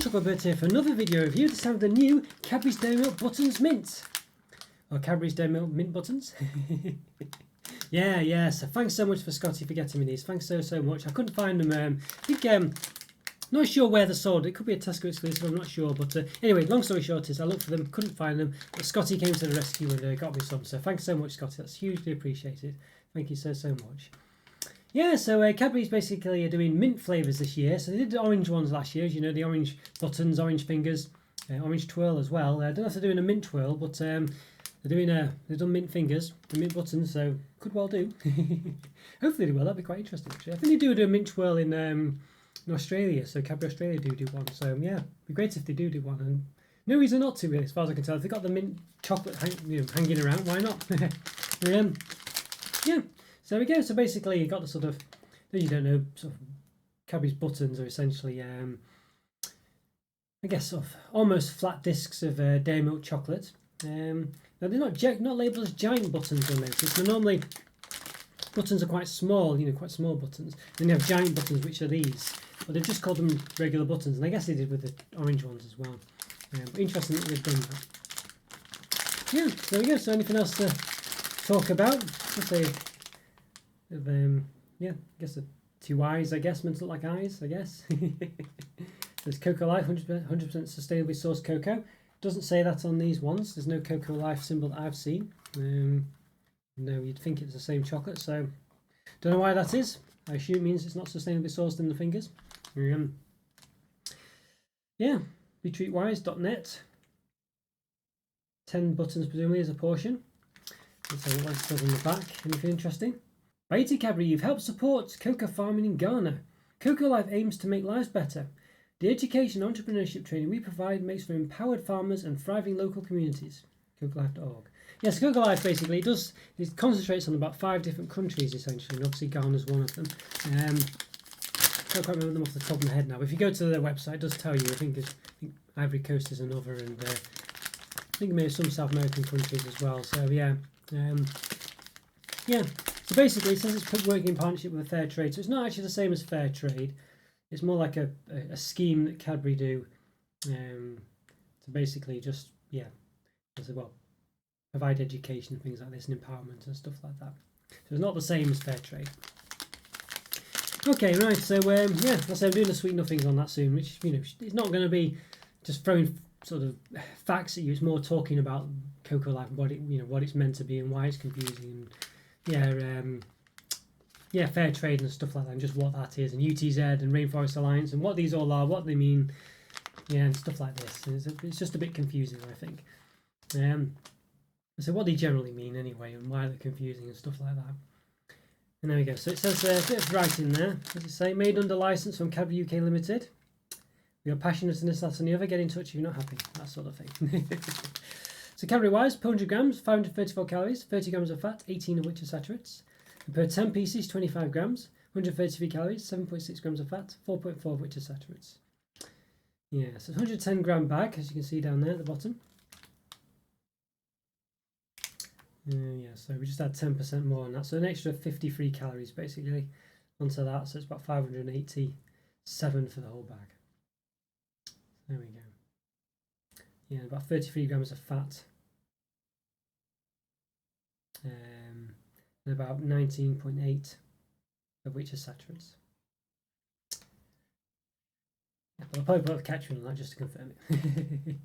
Roberto here for another video review. This time of the new Cadbury's Dairy Milk Buttons Mint. Or Cadbury's Dairy Milk Mint Buttons. Yeah, so thanks so much for Scotty for getting me these. Thanks so much. I couldn't find them. I think, not sure where they're sold. It could be a Tesco exclusive, I'm not sure. But anyway, long story short is I looked for them, couldn't find them. But Scotty came to the rescue and got me some. So thanks so much, Scotty. That's hugely appreciated. Thank you so much. Yeah, so Cadbury's basically are doing mint flavours this year. So they did the orange ones last year, as you know, the orange buttons, orange fingers, orange twirl as well. I don't know if they're doing a mint twirl, but they've done mint fingers, the mint buttons, so could well do. Hopefully they will. That'd be quite interesting. Actually, I think they do a mint twirl in Australia. So Cadbury Australia do one. So yeah, it'd be great if they do one. And no reason not to, really, as far as I can tell. If they've got the mint chocolate hanging around, why not? Yeah. So there we go. So basically, you got the sort of, you don't know, sort of Cadbury's buttons are essentially, I guess, sort of almost flat discs of dairy milk chocolate. Now they're not labelled as giant buttons, you'll notice. They're normally, buttons are quite small, quite small buttons. Then you have giant buttons, which are these. But they've just called them regular buttons, and I guess they did with the orange ones as well. But interesting that they've done that. Yeah, so there we go. So anything else to talk about? Let's say, yeah, I guess the two eyes, I guess, meant to look like eyes, I guess. There's Cocoa Life, 100% sustainably sourced cocoa. Doesn't say that on these ones. There's no Cocoa Life symbol that I've seen. No, you'd think it's the same chocolate, so don't know why that is. I assume it means it's not sustainably sourced in the fingers. Yeah, retreatwise.net. 10 buttons presumably as a portion. Let's see what it says on the back. Anything interesting? By Cadbury, you've helped support cocoa farming in Ghana. Cocoa Life aims to make lives better. The education and entrepreneurship training we provide makes for empowered farmers and thriving local communities. CocoaLife.org. Yes, Cocoa Life basically it concentrates on about 5 different countries essentially, and obviously Ghana's one of them. I can't quite remember them off the top of my head now. But if you go to their website, it does tell you. I think Ivory Coast is another, and I think maybe some South American countries as well. So yeah, yeah. So basically, it says it's working in partnership with a fair trade. So it's not actually the same as fair trade. It's more like a scheme that Cadbury do to basically just, provide education and things like this and empowerment and stuff like that. So it's not the same as fair trade. Okay, right, so yeah, I'm doing the sweet nothings on that soon, which, it's not going to be just throwing sort of facts at you. It's more talking about Cocoa Life and what it's meant to be and why it's confusing. And yeah, fair trade and stuff like that, and just what that is, and UTZ and Rainforest Alliance and what these all are, what they mean, and stuff like this. It's just a bit confusing, I think. So what they generally mean anyway, and why they're confusing and stuff like that. And there we go. So it says a bit of writing there. Does it say made under license from Cadbury UK Limited? We are passionate in this, that, and the other. Get in touch if you're not happy. That sort of thing. So Cadbury wise, 400 grams, 534 calories, 30 grams of fat, 18 of which are saturates. And per 10 pieces, 25 grams, 133 calories, 7.6 grams of fat, 4.4 of which are saturates. Yeah, so 110 gram bag, as you can see down there at the bottom. Yeah, so we just add 10% more on that. So an extra 53 calories basically onto that. So it's about 587 for the whole bag. There we go. Yeah, about 33 grams of fat. And about 19.8 of which are saturates. Yeah, but I'll probably put a catcher on that just to confirm it.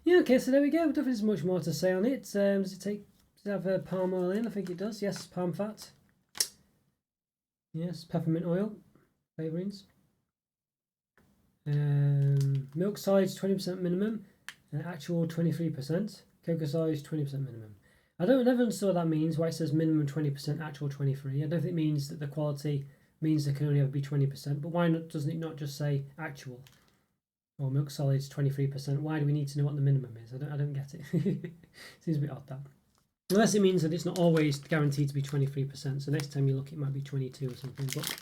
Yeah, okay, so there we go. Definitely isn't much more to say on it. Does it have palm oil in? I think it does. Yes, palm fat. Yes, peppermint oil, flavourings. Milk solids 20% minimum, and actual 23%. Cocoa solids 20% minimum. I never understood what that means, why it says minimum 20%, actual 23%. I don't think it means that the quality means there can only ever be 20%, but why doesn't it not just say actual? Or milk solids 23%. Why do we need to know what the minimum is? I don't get it. Seems a bit odd, that. Unless it means that it's not always guaranteed to be 23%, so next time you look it might be 22 or something, but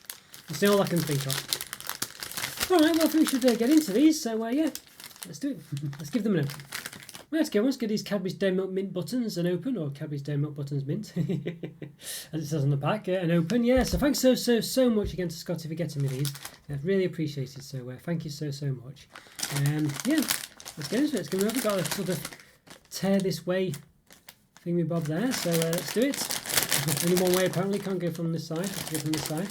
that's all I can think of. Alright, well I think we should get into these, so yeah, let's do it. Let's give them an open. Let's get these Cadbury's Dairy Milk Mint buttons and open, or Cadbury's Dairy Milk buttons mint, as it says on the pack, and open. Yeah, so thanks so much again to Scotty for getting me these. I've really appreciated, so thank you so much. Yeah, let's get into it. We've got a sort of tear this way thingy bob there, so let's do it. Only one way apparently, can't go from this side, have to go from this side.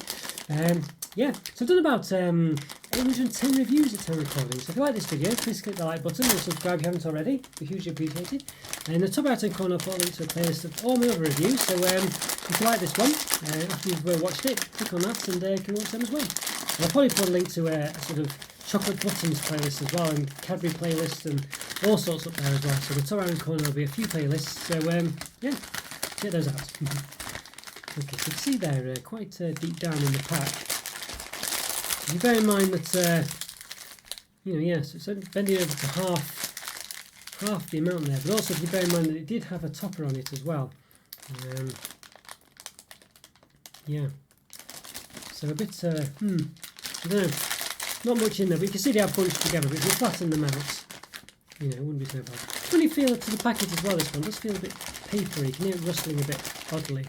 Yeah, so I've done about 810 reviews at time recording, so if you like this video, please click the like button and subscribe if you haven't already, it'd be hugely appreciated. And in the top right hand corner I'll put a link to a playlist of all my other reviews, so if you like this one, after you've watched it, click on that and you can watch them as well. And I'll probably put a link to a sort of chocolate buttons playlist as well, and Cadbury playlist and all sorts up there as well, so in the top right hand corner there'll be a few playlists, so yeah, check those out. Okay, so you can see they're quite deep down in the pack. You bear in mind that, so it's bending over to half the amount there, but also if you bear in mind that it did have a topper on it as well. Yeah, so a bit, I don't know, not much in there, but you can see they are bunched together, but if you flatten them out, it wouldn't be so bad. Funny feel to the package as well, this one does feel a bit papery, you can hear it rustling a bit oddly.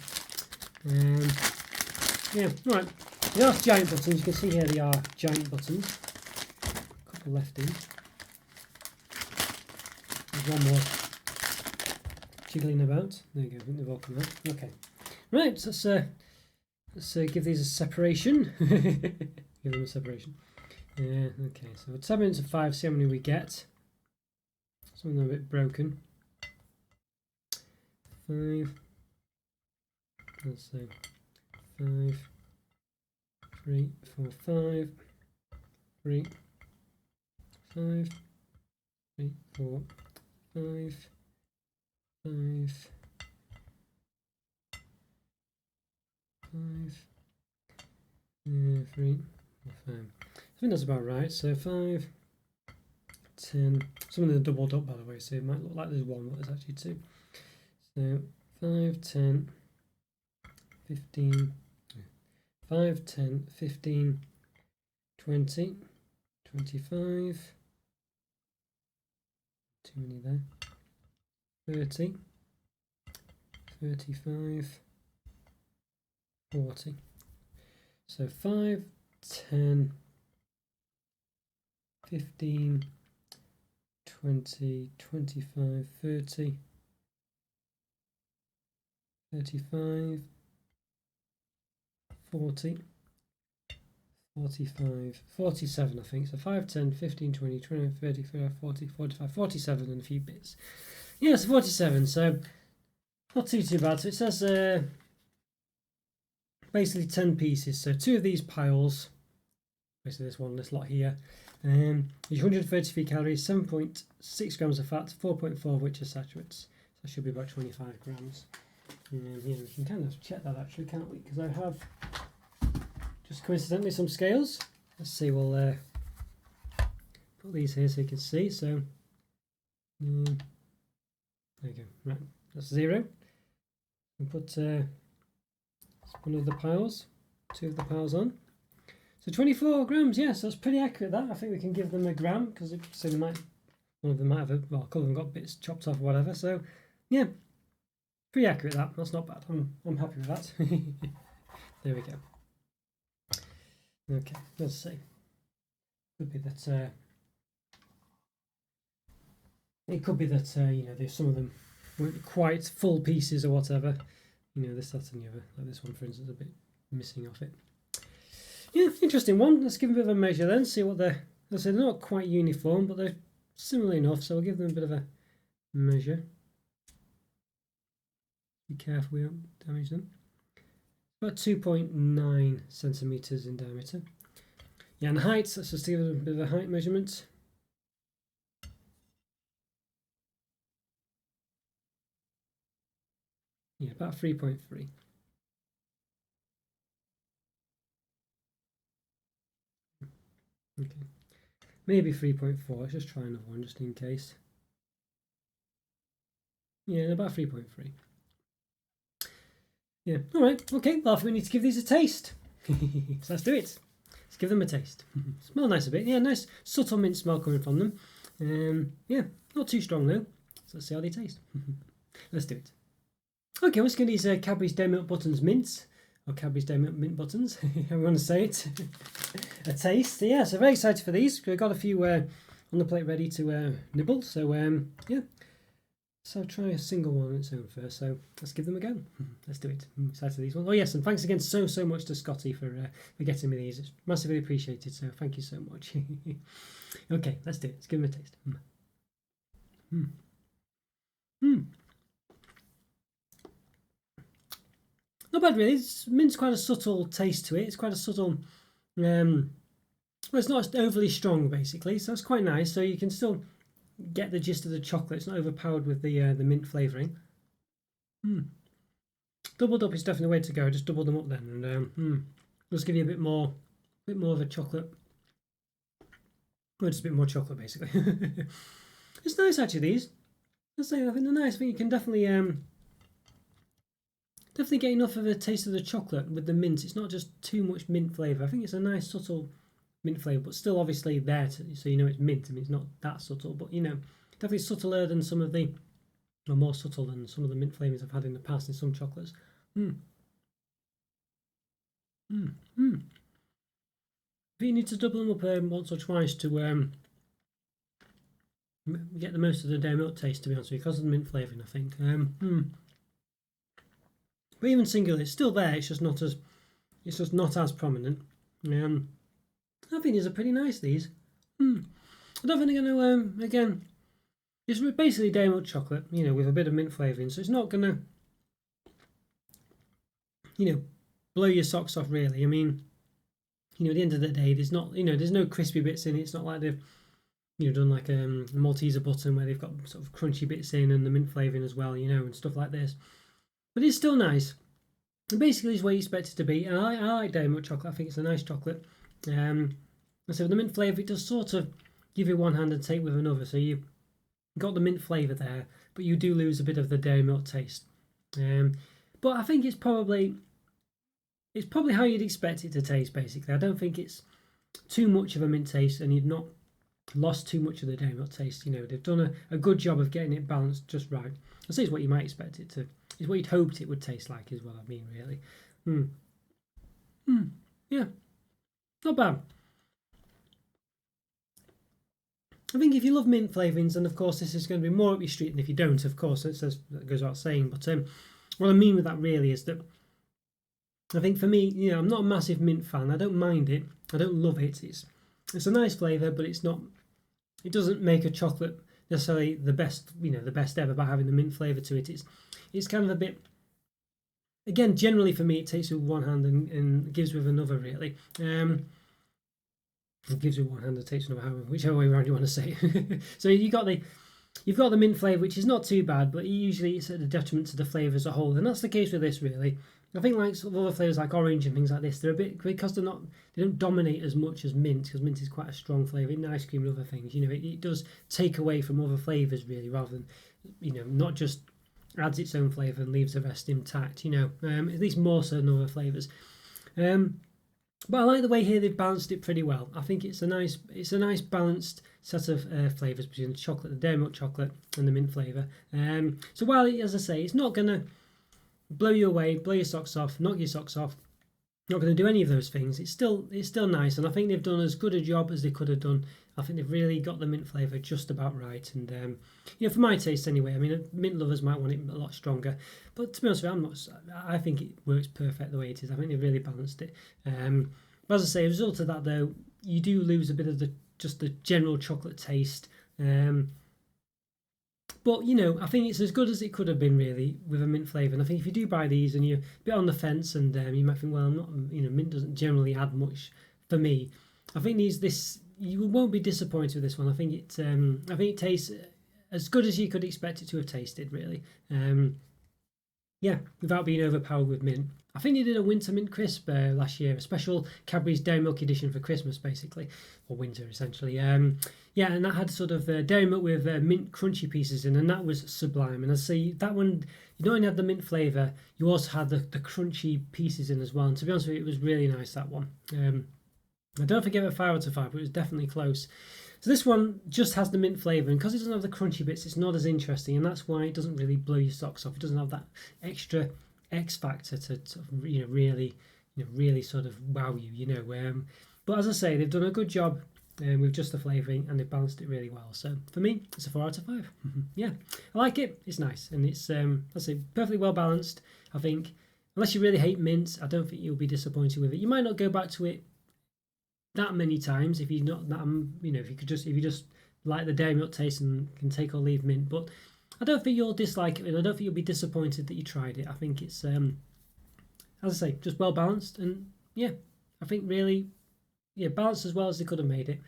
Yeah, alright. They are giant buttons, you can see here they are giant buttons. A couple left in. There's one more jiggling about. There you go, I think they've all come out. Okay. Right, so let's give these a separation. Give them a separation. Yeah, okay, so 10 minutes of 5, see how many we get. Some of them are a bit broken. 5. Let's see. 5. 3, 4, 5, 3, 5, 3, 4, 5, 5, 5, 3, 4, 5. I think that's about right. So 5, 10. Some of them are doubled up, by the way, so it might look like there's one, but there's actually 2. So 5, 10, 15. 5, 10, 15, 20, 25, too many there, 30, 35, 40. So 5, 10, 15, 20, 25, 30, 35, 40, 45, 47 I think, so 5, 10, 15, 20, 25, 30, 35, 40, 45, 47 and a few bits. Yeah, so 47, so not too bad. So it says basically 10 pieces, so 2 of these piles, basically this lot here, is 133 calories, 7.6 grams of fat, 4.4 of which are saturates, so that should be about 25 grams. And yeah, we can kind of check that actually, can't we? Because I have just coincidentally some scales. Let's see, we'll put these here so you can see. So there you go. Right, that's 0. And put one of the piles, 2 of the piles on. So 24 grams. Yes, yeah, so that's pretty accurate. That I think we can give them a gram because so they might, one of them might have a, well, a couple of them got bits chopped off or whatever. So yeah. Pretty accurate that. That's not bad. I'm happy with that. There we go. Okay, let's see. Could be that it could be that there's some of them weren't quite full pieces or whatever. This, that, and the other. Like this one, for instance, a bit missing off it. Yeah, interesting one. Let's give them a bit of a measure then. See what they're. Let's say they're not quite uniform, but they're similar enough. So we'll give them a bit of a measure. Be careful we don't damage them. About 2.9 centimeters in diameter. Yeah, and height, let's just give it a bit of a height measurement. Yeah, about 3.3. Okay. Maybe 3.4. Let's just try another one just in case. Yeah, about 3.3. Yeah, alright, okay, well, we need to give these a taste. So let's do it. Let's give them a taste. Smell nice a bit. Yeah, nice subtle mint smell coming from them. Yeah, not too strong though. So let's see how they taste. Let's do it. Okay, let's give these Cadbury's Dairy Milk Buttons mints, or Cadbury's Dairy Milk Mint Buttons, however you want to say it, a taste. So, yeah, so very excited for these. We've got a few on the plate ready to nibble. So yeah, so I'll try a single one on its own first. So let's give them a go. Let's do it. I'm excited for these ones. Oh yes, and thanks again so much to Scotty for getting me these. It's massively appreciated. So thank you so much. Okay, let's do it. Let's give them a taste. Not bad really. Mint's quite a subtle taste to it. It's quite a subtle. Well, it's not overly strong basically, so it's quite nice. So you can still get the gist of the chocolate. It's not overpowered with the mint flavouring. Doubled up is definitely the way to go. Just double them up then, and just give you a bit more of a chocolate. Well, just a bit more chocolate basically. It's nice actually. These, I think they're nice. I think you can definitely get enough of a taste of the chocolate with the mint. It's not just too much mint flavour. I think it's a nice subtle mint flavour, but still obviously there, so you know it's mint. I mean, it's not that subtle, but you know, definitely subtler than some of the, or more subtle than some of the mint flavours I've had in the past in some chocolates. I think you need to double them up once or twice to get the most of the dairy milk taste, to be honest with you, because of the mint flavouring, I think. But even singular, it's still there. It's just not as prominent. I think these are pretty nice. These. I don't think they're going to again. It's basically dairy milk chocolate, you know, with a bit of mint flavouring. So it's not going to, you know, blow your socks off. Really, I mean, you know, at the end of the day, there's not, you know, there's no crispy bits in it. It's not like they've, you know, done like a Malteser button where they've got sort of crunchy bits in and the mint flavouring as well, you know, and stuff like this. But it's still nice. And basically, it's what you expect it to be. And I like dairy milk chocolate. I think it's a nice chocolate. And so the mint flavour, it does sort of give you one hand and take with another. So you've got the mint flavour there, but you do lose a bit of the dairy milk taste. But I think it's probably how you'd expect it to taste, basically. I don't think it's too much of a mint taste, and you've not lost too much of the dairy milk taste. You know, they've done a good job of getting it balanced just right. I say it's what you might expect it to. It's what you'd hoped it would taste like, is what I mean, really. Yeah, not bad. I think if you love mint flavourings, then of course this is going to be more up your street than if you don't, of course. That goes without saying. But what I mean with that really is that I think for me, you know, I'm not a massive mint fan. I don't mind it. I don't love it. It's a nice flavour, but it's not. It doesn't make a chocolate necessarily the best, you know, the best ever by having the mint flavour to it. It's kind of a bit. Again, generally for me, it takes with one hand and gives with another. Really, it gives with one hand and takes with another, whichever way around you want to say it. So you've got the mint flavour, which is not too bad, but usually it's at a detriment to the flavour as a whole, and that's the case with this really. I think like sort of other flavours like orange and things like this, they're a bit, because they don't dominate as much as mint, because mint is quite a strong flavour in ice cream and other things. You know, it does take away from other flavours really, rather than, you know, not just adds its own flavour and leaves the rest intact. You know, at least more so than other flavours. But I like the way here they've balanced it pretty well. I think it's a nice balanced set of flavours between the chocolate, the dairy milk chocolate, and the mint flavour. So while, as I say, it's not gonna blow you away, blow your socks off, knock your socks off, not going to do any of those things, it's still nice, and I think they've done as good a job as they could have done. I think they've really got the mint flavour just about right, and you know, for my taste anyway. I mean, mint lovers might want it a lot stronger, but to be honest with you, I think it works perfect the way it is. I think they've really balanced it. But as I say, as a result of that though, you do lose a bit of the general chocolate taste. But, you know, I think it's as good as it could have been, really, with a mint flavour. And I think if you do buy these and you're a bit on the fence and you might think, well, I'm not, you know, mint doesn't generally add much for me. I think you won't be disappointed with this one. I think it tastes as good as you could expect it to have tasted, really. Yeah, without being overpowered with mint. I think they did a winter mint crisp last year, a special Cadbury's Dairy Milk edition for Christmas, basically, or winter essentially. Yeah, and that had sort of dairy milk with mint crunchy pieces in, and that was sublime. And I see that one, you not only had the mint flavour, you also had the crunchy pieces in as well. And to be honest with you, it was really nice, that one. I don't think I gave it 5 out of 5, but it was definitely close. So this one just has the mint flavour, and because it doesn't have the crunchy bits, it's not as interesting, and that's why it doesn't really blow your socks off. It doesn't have that extra X factor to sort of, really sort of wow you. But as I say, they've done a good job with just the flavouring, and they've balanced it really well. So for me, it's a 4 out of 5. Yeah, I like it. It's nice, and it's let's say perfectly well balanced. I think unless you really hate mint, I don't think you'll be disappointed with it. You might not go back to it that many times if you're not that if you just like the dairy milk taste and can take or leave mint. But I don't think you'll dislike it, and I don't think you'll be disappointed that you tried it. I think it's as I say, just well balanced, and yeah, I think really balanced as well as they could have made it.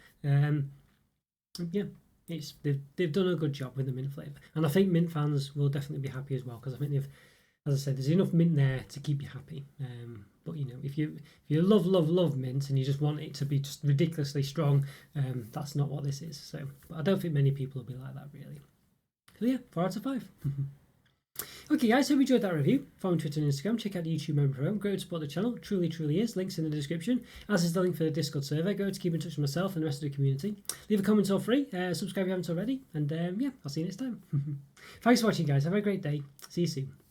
Yeah, they've done a good job with the mint flavour, and I think mint fans will definitely be happy as well, because I think they've, as I said, there's enough mint there to keep you happy. But if you love mint and you just want it to be just ridiculously strong, that's not what this is. So, but I don't think many people will be like that really. So yeah, 4 out of 5. Okay guys, hope you enjoyed that review. Follow me on Twitter and Instagram, check out the YouTube member program, great to support the channel, truly is, links in the description, as is the link for the Discord server. Go to keep in touch with myself and the rest of the community. Leave a comment or free, subscribe if you haven't already, and yeah, I'll see you next time. Thanks for watching guys, have a great day, see you soon.